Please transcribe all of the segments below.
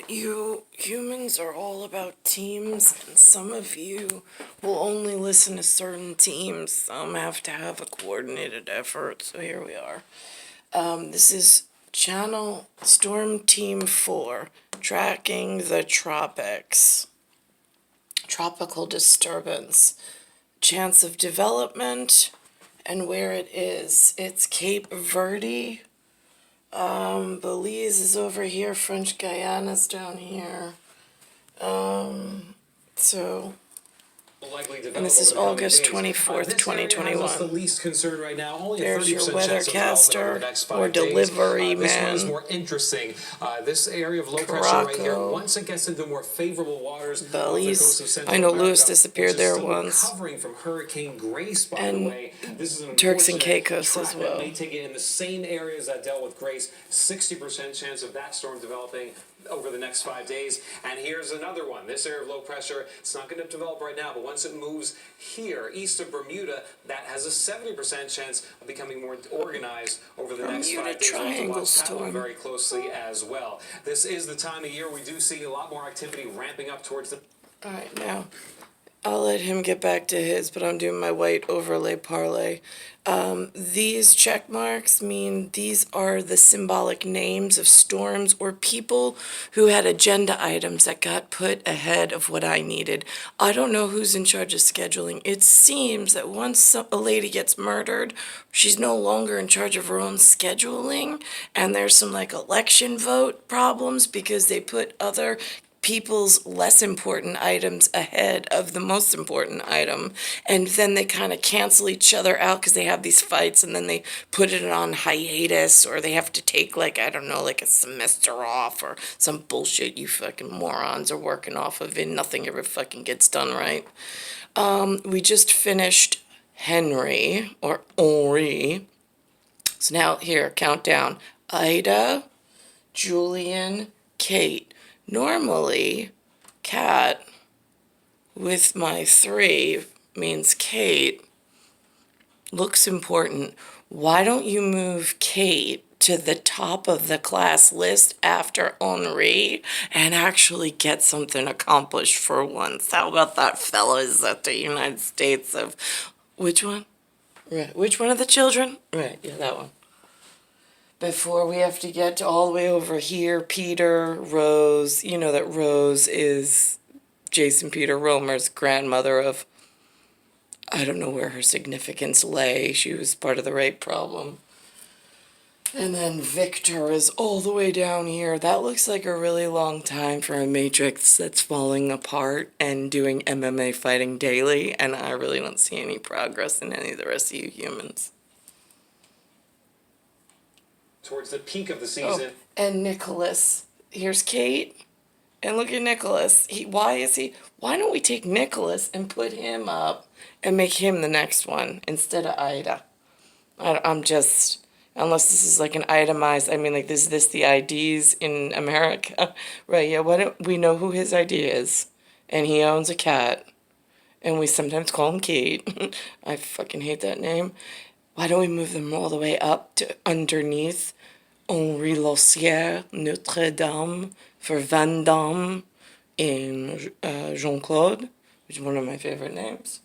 You humans are all about teams, and some of you will only listen to certain teams. Some have to have a coordinated effort, so here we are. This is Channel Storm Team 4, tracking the tropics. Tropical disturbance, chance of development, and where it is. It's Cape Verde. Belize is over here, French Guyana's down here. And this is August 24th, 2021. The least concern right now. Only There's your weathercaster or 5 delivery days. This one is man. more interesting. This area of low pressure right here, once it gets into more favorable waters, Belize. I know Lewis disappeared there once. Recovering from Hurricane Grace, by the way. This is an Turks and Caicos as well. May take it in the same areas that dealt with Grace. 60% chance of that storm developing over the next 5 days. And here's another one. This area of low pressure, it's not going to develop right now, but once it moves here east of Bermuda, that has a 70% chance of becoming more organized over the next 5 days. Triangle storm very closely as well. This is the time of year we do see a lot more activity ramping up towards the... All right, now I'll let him get back to his, but I'm doing my white overlay parlay. These check marks mean these are the symbolic names of storms or people who had agenda items that got put ahead of what I needed. I don't know who's in charge of scheduling. It seems that once a lady gets murdered, she's no longer in charge of her own scheduling, and there's some like election vote problems because they put other people's less important items ahead of the most important item, and then they kind of cancel each other out because they have these fights, and then they put it on hiatus, or they have to take, like, I don't know, like a semester off or some bullshit you fucking morons are working off of, and nothing ever fucking gets done right. We just finished Henry, or Henri. So now here, countdown. Ida, Julian, Kate. Normally, Cat with my 3 means Kate. Looks important. Why don't you move Kate to the top of the class list after Henri and actually get something accomplished for once? How about that, fellas, at the United States of... Which one? Right. Which one of the children? Right, yeah, that one. Before we have to get all the way over here, Peter, Rose, you know that Rose is Jason Peter Romer's grandmother of, I don't know where her significance lay. She was part of the rape problem. And then Victor is all the way down here. That looks like a really long time for a matrix that's falling apart and doing MMA fighting daily, and I really don't see any progress in any of the rest of you humans. Towards the peak of the season. Oh, and Nicholas. Here's Kate. And look at Nicholas. Why don't we take Nicholas and put him up and make him the next one instead of Ida? I'm just, unless this is like an itemized, I mean, like, is this the IDs in America? Right, yeah, why don't we know who his ID is? And he owns a cat. And we sometimes call him Kate. I fucking hate that name. Why don't we move them all the way up to underneath Henri Lossière, Notre Dame, for Van Damme, and Jean-Claude, which is one of my favorite names.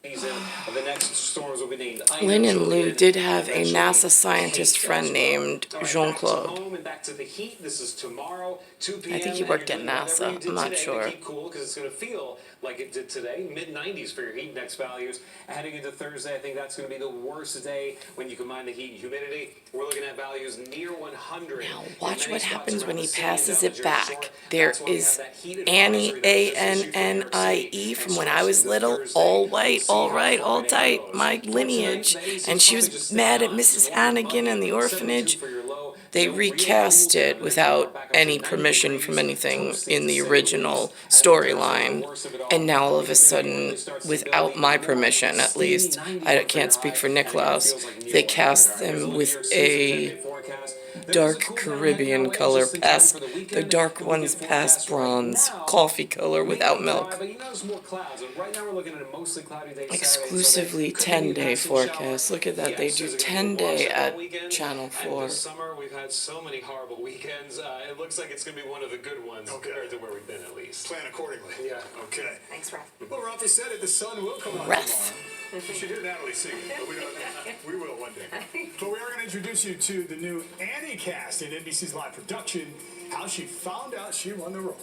The next storms will be named Lynn and Lou did have a NASA scientist friend named Jean-Claude. Back to the heat. This is tomorrow, 2 p.m. I think he worked at NASA. I'm not sure. Keep cool because it's going to feel like it did today. Mid-90s for your heat index values. Heading into Thursday, I think that's going to be the worst day when you combine the heat and humidity. We're looking at values near 100. Now watch what happens when he passes it back. There is Annie, A-N-N-I-E, from when I was little, all white, all right, all tight, my lineage. And she was mad at Mrs. Hannigan and the orphanage. They recast it without any permission from anything in the original storyline. And now all of a sudden, without my permission at least, I can't speak for Niklaus, they cast them with a dark Caribbean color past the dark ones past bronze, coffee color without milk. But you notice more clouds, and right now we're looking at a mostly cloudy day. Exclusively 10-day forecast. Look at that. They do 10-day at Channel 4. This summer we've had so many horrible weekends. It looks like it's going to be one of the good ones compared to where we've been at least. Plan accordingly. Yeah. Okay. Thanks, Ralph. Well, Ralphie said it. The sun will come out Ref. tomorrow. You should hear Natalie sing it, but we don't. We will one day. But we are going to introduce you to the new Annie cast in NBC's live production. How she found out she won the role.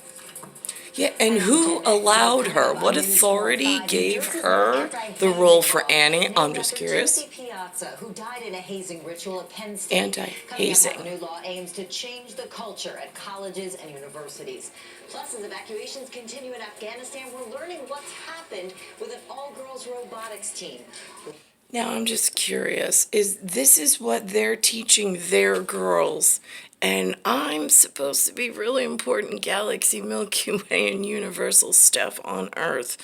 Yeah, and who allowed her? What authority gave her the role for Annie? I'm just curious. Who died in a hazing ritual at Penn State. Anti-hazing. New law aims to change the culture at colleges and universities. Plus, as evacuations continue in Afghanistan, we're learning what's happened with an all-girls robotics team. Now I'm just curious, this is what they're teaching their girls, and I'm supposed to be really important galaxy, Milky Way, and universal stuff on Earth.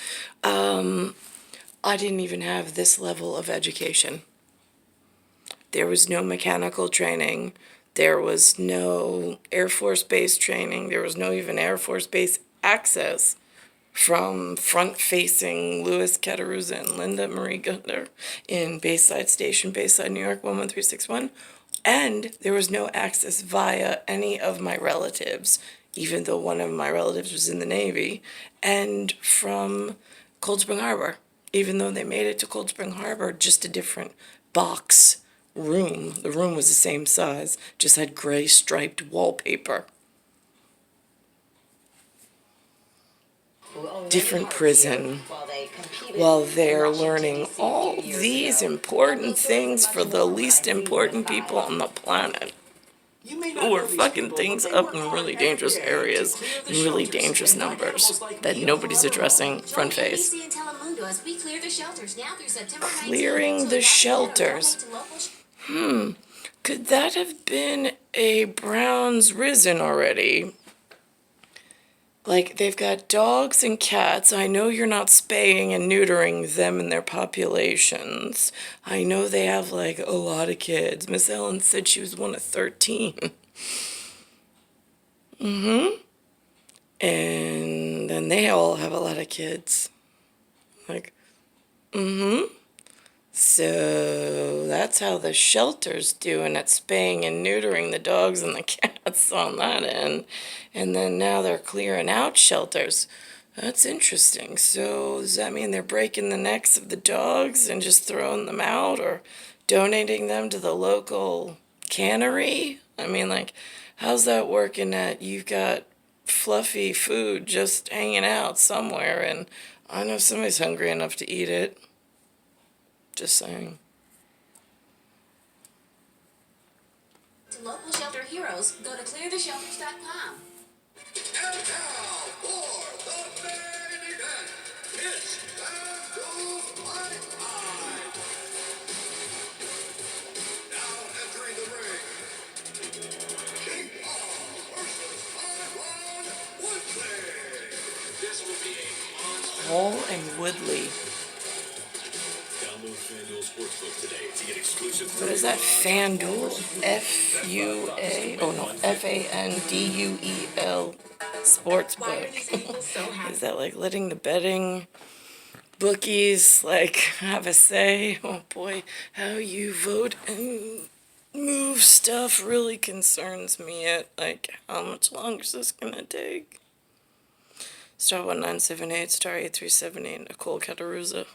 I didn't even have this level of education. There was no mechanical training. There was no Air Force Base training. There was no even Air Force Base access from front-facing Louis Cattaruzza and Linda Marie Gunther in Bayside Station, Bayside, New York, 11361. And there was no access via any of my relatives, even though one of my relatives was in the Navy, and from Cold Spring Harbor, even though they made it to Cold Spring Harbor, just a different box room. The room was the same size, just had gray striped wallpaper. Different prison, while they're learning all these important things for the least important people on the planet, who are fucking things up in really dangerous areas, in really dangerous numbers, that nobody's addressing front face. Clearing the shelters. Could that have been a Brown's Risen already? Like, they've got dogs and cats. I know you're not spaying and neutering them and their populations. I know they have, like, a lot of kids. Miss Ellen said she was one of 13. And then they all have a lot of kids. Like, So that's how the shelter's doing at spaying and neutering the dogs and the cats on that end. And then now they're clearing out shelters. That's interesting. So does that mean they're breaking the necks of the dogs and just throwing them out, or donating them to the local cannery? I mean, like, how's that working that you've got fluffy food just hanging out somewhere, and I know somebody's hungry enough to eat it? Just saying. To local shelter heroes, go to cleartheshelters.com. And now for the main event, it's Bamboo My Eye. Now entering the ring, King Paul versus Ron Woodley. This will be a monster. Paul and Woodley. Download FanDuel Sportsbook today to get exclusive. What is that? FanDuel? F-U-A? Oh no, F-A-N-D-U-E-L Sportsbook. Is that like letting the betting bookies like have a say? Oh boy, how you vote and move stuff really concerns me. Like, how much longer is this gonna take? Star 1978, star 8378, Nicole Cattaruzza.